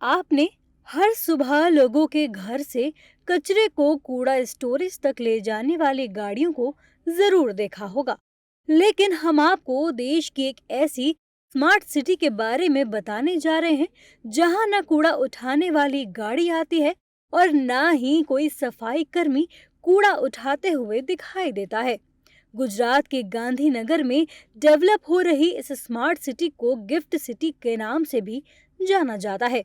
आपने हर सुबह लोगों के घर से कचरे को कूड़ा स्टोरेज तक ले जाने वाली गाड़ियों को जरूर देखा होगा। लेकिन हम आपको देश की एक ऐसी स्मार्ट सिटी के बारे में बताने जा रहे हैं जहां ना कूड़ा उठाने वाली गाड़ी आती है और ना ही कोई सफाई कर्मी कूड़ा उठाते हुए दिखाई देता है। गुजरात के गांधीनगर में डेवलप हो रही इस स्मार्ट सिटी को गिफ्ट सिटी के नाम से भी जाना जाता है।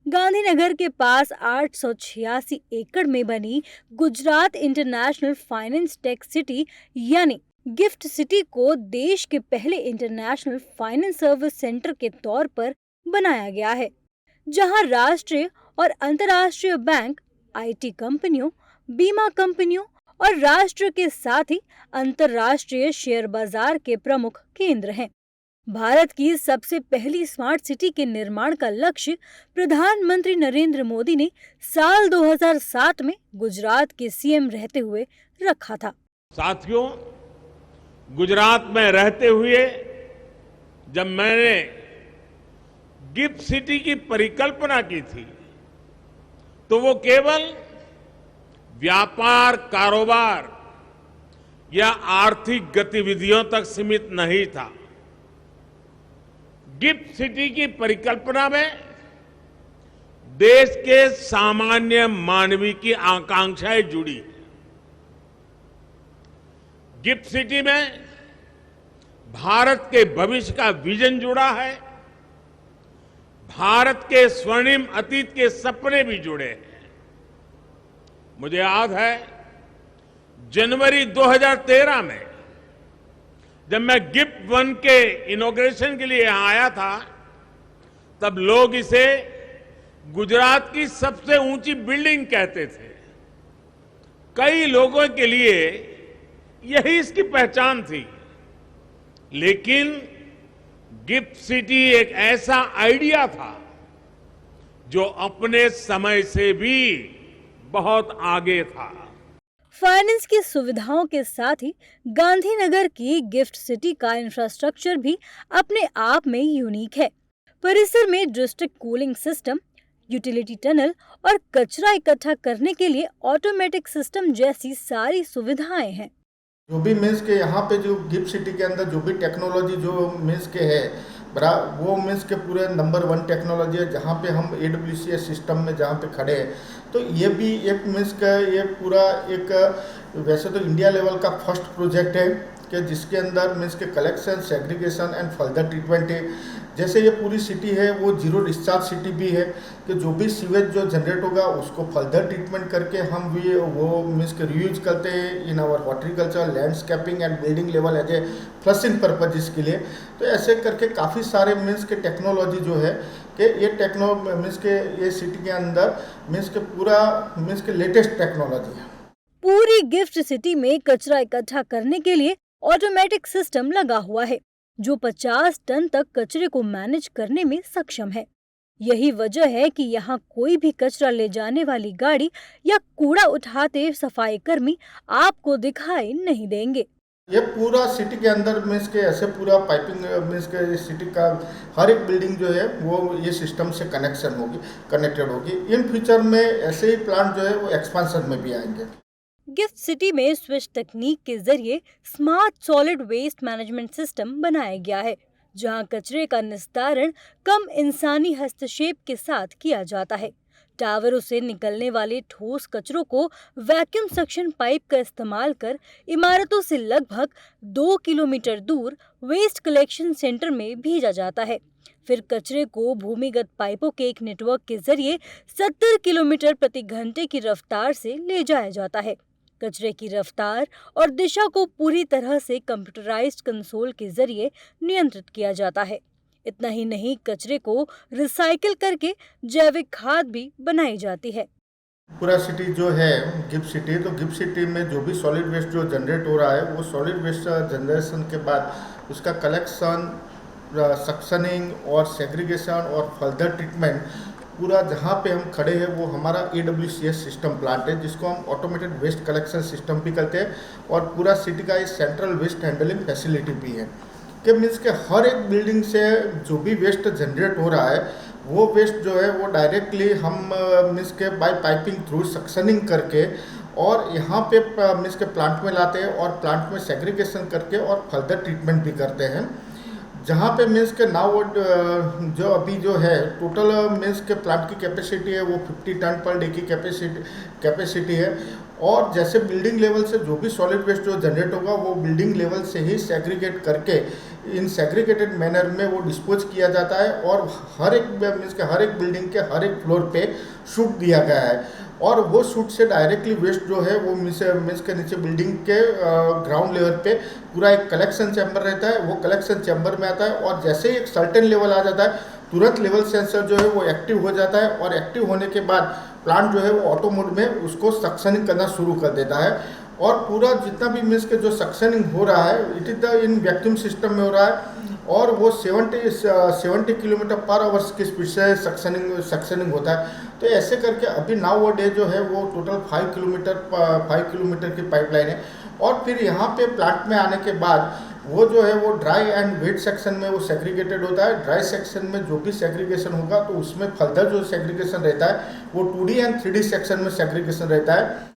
गांधीनगर के पास 886 एकड़ में बनी Gujarat international finance tech city यानी गिफ्ट सिटी को देश के पहले इंटरनेशनल फाइनेंस सर्विस सेंटर के तौर पर बनाया गया है, जहां राष्ट्रीय और अंतर्राष्ट्रीय बैंक, आईटी कंपनियों, बीमा कंपनियों और राष्ट्र के साथ ही अंतर्राष्ट्रीय शेयर बाजार के प्रमुख केंद्र हैं। भारत की सबसे पहली स्मार्ट सिटी के निर्माण का लक्ष्य प्रधानमंत्री नरेंद्र मोदी ने साल 2007 में गुजरात के सीएम रहते हुए रखा था। साथियों, गुजरात में रहते हुए जब मैंने गिफ्ट सिटी की परिकल्पना की थी तो वो केवल व्यापार, कारोबार या आर्थिक गतिविधियों तक सीमित नहीं था। गिफ्ट सिटी की परिकल्पना में देश के सामान्य मानवी की आकांक्षाएं जुड़ी हैं। गिफ्ट सिटी में भारत के भविष्य का विजन जुड़ा है, भारत के स्वर्णिम अतीत के सपने भी जुड़े हैं। मुझे याद है जनवरी 2013 में जब मैं गिफ्ट वन के इनॉग्रेशन के लिए यहां आया था, तब लोग इसे गुजरात की सबसे ऊंची बिल्डिंग कहते थे। कई लोगों के लिए यही इसकी पहचान थी। लेकिन गिफ्ट सिटी एक ऐसा आइडिया था जो अपने समय से भी बहुत आगे था। फाइनेंस की सुविधाओं के साथ ही गांधीनगर की गिफ्ट सिटी का इंफ्रास्ट्रक्चर भी अपने आप में यूनिक है। परिसर में district cooling system, utility tunnel और कचरा इकट्ठा करने के लिए ऑटोमेटिक सिस्टम जैसी सारी सुविधाएं हैं। जो भी मीन्स के यहाँ पे जो गिफ्ट सिटी के अंदर जो भी टेक्नोलॉजी जो मीन्स के है वो मीन्स के पूरे नंबर 1 टेक्नोलॉजी है। जहाँ पे हम AWCS सिस्टम में जहाँ पे खड़े हैं, तो ये भी एक मीन्स का ये पूरा एक वैसे तो इंडिया लेवल का फर्स्ट प्रोजेक्ट है कि जिसके अंदर मीन्स के collection, segregation and further treatment है। जैसे ये पूरी सिटी है वो जीरो डिस्चार्ज सिटी भी है कि जो भी सीवेज जो जनरेट होगा उसको फर्दर ट्रीटमेंट करके हम भी वो मीन्स के रीयूज करते हैं in our horticulture, landscaping and building level as a flushing purpose के लिए। तो ऐसे करके काफ़ी सारे मीन्स के टेक्नोलॉजी जो है कि ये मीन्स के ये सिटी के अंदर मीन्स के पूरा मीन्स के लेटेस्ट टेक्नोलॉजी है। पूरी गिफ्ट सिटी में कचरा इकट्ठा करने के लिए ऑटोमेटिक सिस्टम लगा हुआ है जो 50 टन तक कचरे को मैनेज करने में सक्षम है। यही वजह है कि यहाँ कोई भी कचरा ले जाने वाली गाड़ी या कूड़ा उठाते सफाई कर्मी आपको दिखाई नहीं देंगे। ये पूरा सिटी के अंदर मीन्स के ऐसे पूरा पाइपिंग मीन्स के सिटी का हर एक बिल्डिंग जो है वो ये सिस्टम से कनेक्टेड होगी। इन फ्यूचर में ऐसे ही प्लांट जो है वो एक्सपांशन में भी आएंगे। गिफ्ट सिटी में स्विच तकनीक के जरिए smart solid waste management system बनाया गया है, जहां कचरे का निस्तारण कम इंसानी हस्तक्षेप के साथ किया जाता है। टावरों से निकलने वाले ठोस कचरों को वैक्यूम सक्शन पाइप का इस्तेमाल कर इमारतों से लगभग 2 किलोमीटर दूर वेस्ट कलेक्शन सेंटर में भेजा जाता है। फिर कचरे को भूमिगत पाइपों के एक नेटवर्क के जरिए 70 किलोमीटर प्रति घंटे की रफ्तार से ले जाया जाता है। कचरे की रफ्तार और दिशा को पूरी तरह से कंप्यूटराइज्ड कंसोल के जरिए नियंत्रित किया जाता है। इतना ही नहीं, कचरे को रिसाइकिल करके जैविक खाद भी बनाई जाती है। पूरा सिटी जो है गिफ्ट सिटी, तो गिफ्ट सिटी में जो भी सॉलिड वेस्ट जो जनरेट हो रहा है वो सॉलिड वेस्ट जनरेशन के बाद उसका कलेक्शन, सक्शनिंग और सेग्रीगेशन और फर्दर ट्रीटमेंट पूरा जहाँ पे हम खड़े हैं वो हमारा AWCS सिस्टम प्लांट है, जिसको हम ऑटोमेटेड वेस्ट कलेक्शन सिस्टम भी कहते हैं और पूरा सिटी का ये सेंट्रल वेस्ट हैंडलिंग फैसिलिटी भी है। कि मीन्स के हर एक बिल्डिंग से जो भी वेस्ट जनरेट हो रहा है वो वेस्ट जो है वो डायरेक्टली हम मीन्स के बाय पाइपिंग थ्रू सक्शनिंग करके और यहाँ पे मीन्स के प्लांट में लाते हैं और प्लांट में सेग्रीगेशन करके और फर्दर ट्रीटमेंट भी करते हैं। जहाँ पे मीन्स के नाउ जो अभी जो है टोटल मीन्स के प्लांट की कैपेसिटी है वो 50 टन पर डे की कैपेसिटी है। और जैसे बिल्डिंग लेवल से जो भी सॉलिड वेस्ट जो जनरेट होगा वो बिल्डिंग लेवल से ही सेग्रीगेट करके इन सेग्रीगेटेड मैनर में वो डिस्पोज किया जाता है और हर एक मीन्स के हर एक बिल्डिंग के हर एक फ्लोर पे शूट दिया गया है और वो शूट से डायरेक्टली वेस्ट जो है वो मीन्स के नीचे बिल्डिंग के ग्राउंड लेवल पे पूरा एक कलेक्शन चैम्बर रहता है, वो कलेक्शन चैम्बर में आता है और जैसे ही एक सर्टेन लेवल आ जाता है तुरंत लेवल सेंसर जो है वो एक्टिव हो जाता है और एक्टिव होने के बाद प्लांट जो है वो ऑटो मोड में उसको सक्शनिंग करना शुरू कर देता है और पूरा जितना भी मीन्स के जो सक्शनिंग हो रहा है it is the in vacuum system में हो रहा है और वो 70 किलोमीटर पर आवर्स की स्पीड से सक्शनिंग होता है। तो ऐसे करके अभी नाउ डे जो है वो टोटल 5 किलोमीटर की पाइपलाइन है और फिर यहाँ पे प्लांट में आने के बाद वो जो है वो ड्राई एंड वेट सेक्शन में वो सेग्रीगेटेड होता है। ड्राई सेक्शन में जो भी सेग्रीगेशन होगा तो उसमें फर्दर जो सेग्रीगेशन रहता है वो 2D एंड 3D सेक्शन में सेग्रीगेशन रहता है।